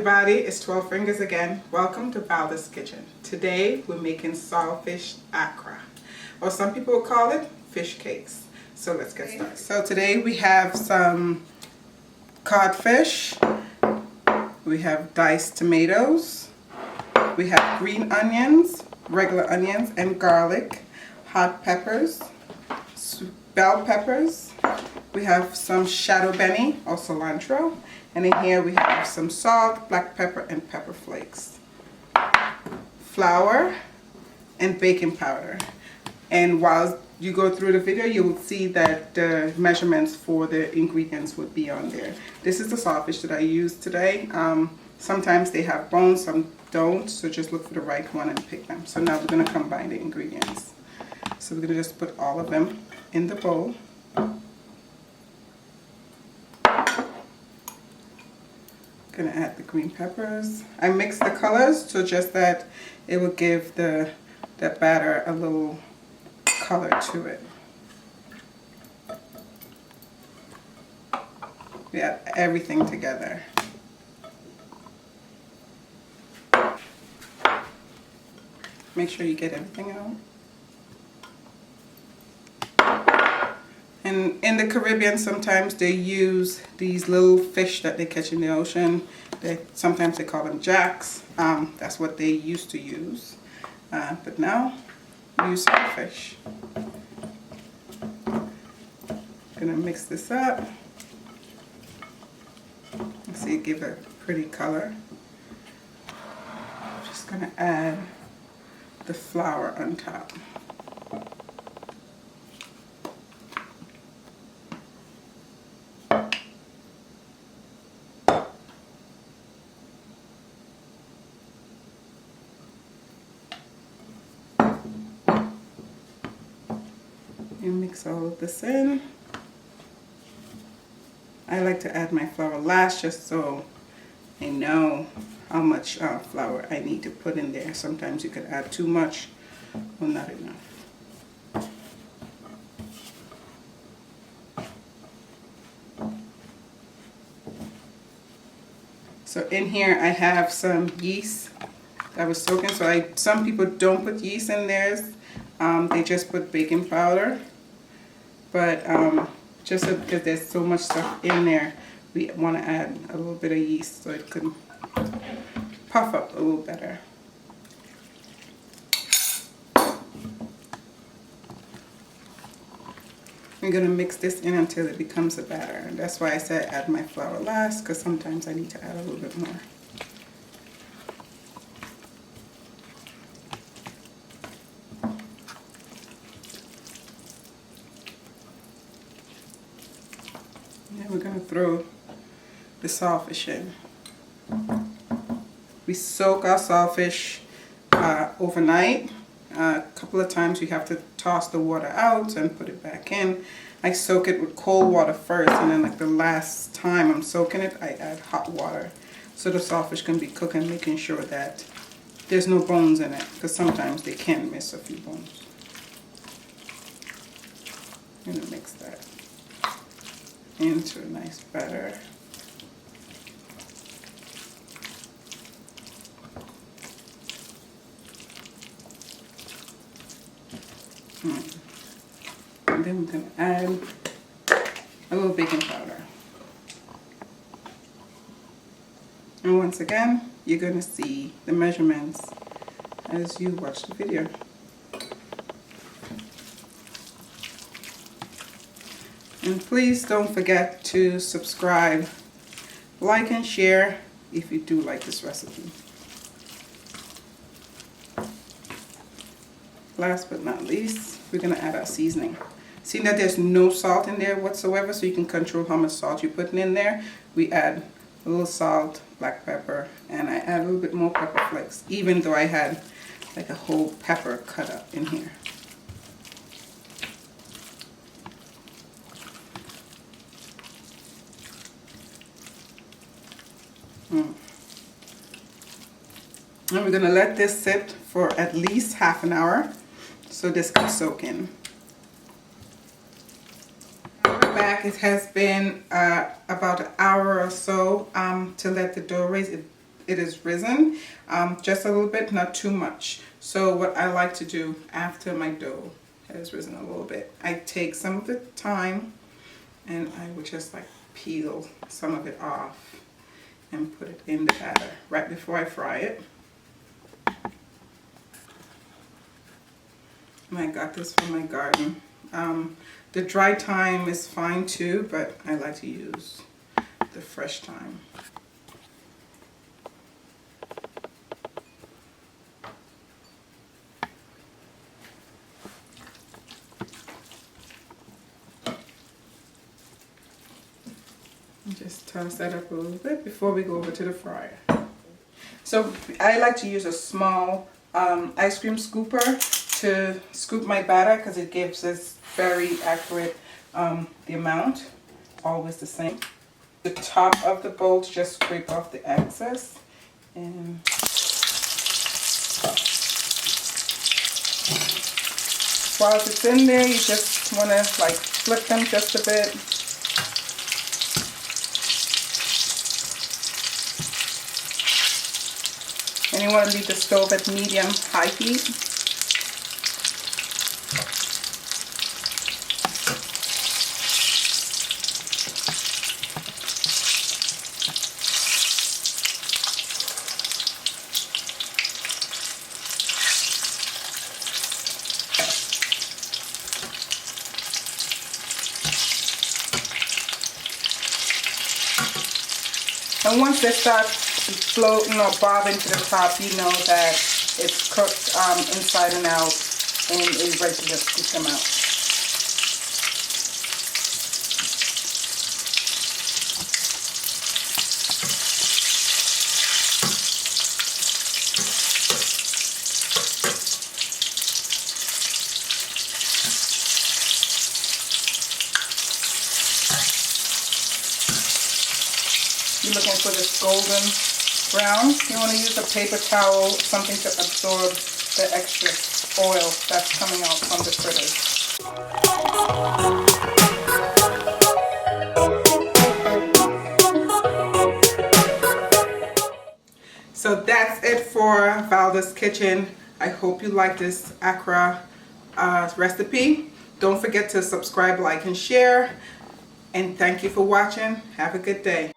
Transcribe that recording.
everybody, it's 12 Fingers again. Welcome to Valda's Kitchen. Today we're making saltfish akra, or some people will call it fish cakes. So let's get started. So today we have some codfish, we have diced tomatoes, we have green onions, regular onions and garlic, hot peppers, bell peppers, we have some shadow benny or cilantro, and in here we have some salt, black pepper and pepper flakes, flour and baking powder. And while you go through the video, you will see that the measurements for the ingredients would be on there. This is the saltfish that I used today. Sometimes they have bones, some don't, so just look for the right one and pick them. So now we're going to combine the ingredients. So we're going to just put all of them in the bowl. Gonna add the green peppers. I mix the colors so just that it will give the batter a little color to it. We add everything together. Make sure you get everything out. And in the Caribbean, sometimes they use these little fish that they catch in the ocean. Sometimes they call them jacks. That's what they used to use. But now, we use saltfish. Gonna mix this up. See, give it a pretty color. Just gonna add the flour on top. And mix all of this in. I like to add my flour last just so I know how much flour I need to put in there. Sometimes you could add too much or not enough. So in here I have some yeast that was soaking. So some people don't put yeast in theirs. They just put baking powder. But just because there's so much stuff in there, we want to add a little bit of yeast so it can puff up a little better. We're going to mix this in until it becomes a batter. And that's why I said add my flour last, because sometimes I need to add a little bit more. We're going to throw the saltfish in. We soak our saltfish overnight. A couple of times you have to toss the water out and put it back in. I soak it with cold water first, and then like the last time I'm soaking it, I add hot water. So the saltfish can be cooking, making sure that there's no bones in it, because sometimes they can miss a few bones. I'm going to mix that into a nice batter. And then we're going to add a little baking powder. And once again, you're going to see the measurements as you watch the video. And please don't forget to subscribe, like and share if you do like this recipe. Last but not least, we're going to add our seasoning. See that there's no salt in there whatsoever, so you can control how much salt you're putting in there. We add a little salt, black pepper, and I add a little bit more pepper flakes, even though I had like a whole pepper cut up in here. And we're going to let this sit for at least half an hour so this can soak in. We're back. It has been about an hour or so to let the dough raise. It it is risen, just a little bit, not too much. So what I like to do after my dough has risen a little bit, I take some of the thyme and I would just like peel some of it off and put it in the batter right before I fry it. And I got this from my garden. The dry thyme is fine too, but I like to use the fresh thyme. Just toss that up a little bit before we go over to the fryer. So I like to use a small ice cream scooper to scoop my batter because it gives us very accurate the amount, always the same. The top of the bowl to just scrape off the excess, and while it's in there, you just want to like flip them just a bit. And you want to leave the stove at medium-high heat. And once they start floating or bobbing to the top, you know that it's cooked inside and out and is ready to just scoop them out. You're looking for this golden brown. You want to use a paper towel, something to absorb the extra oil that's coming out from the fritters. So that's it for Valda's Kitchen. I hope you like this Accra recipe. Don't forget to subscribe, like, and share. And thank you for watching. Have a good day.